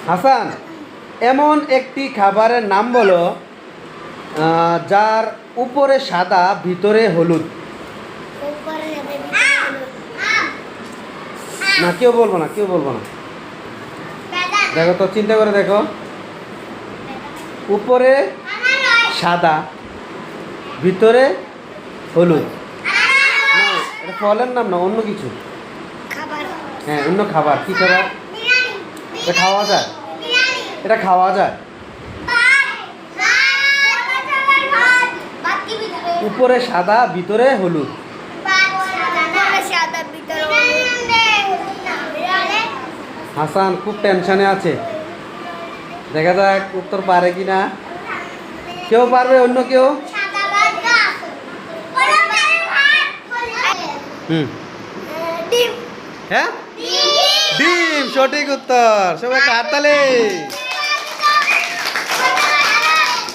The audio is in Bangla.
হাসান, এমন একটি খাবারের নাম বলো যার উপরে সাদা ভিতরে হলুদ। না, কেউ বলবো না, কেউ বলবো না। দেখো তো, চিন্তা করে দেখো। উপরে সাদা ভিতরে হলুদ। না, এটা ফলের নাম না, অন্য কিছু। হ্যাঁ, অন্য খাবার। কি খাবার? এটা খাওয়া যায়, এটা খাওয়া যায়। উপরে সাদা ভিতরে হলুদ। হাসান খুব টেনশনে আছে, দেখা যাক উত্তর পারে কিনা। কেউ পারবে? অন্য কেউ? হ্যাঁ, ডিম সঠিক উত্তর। সবাই হাততালি।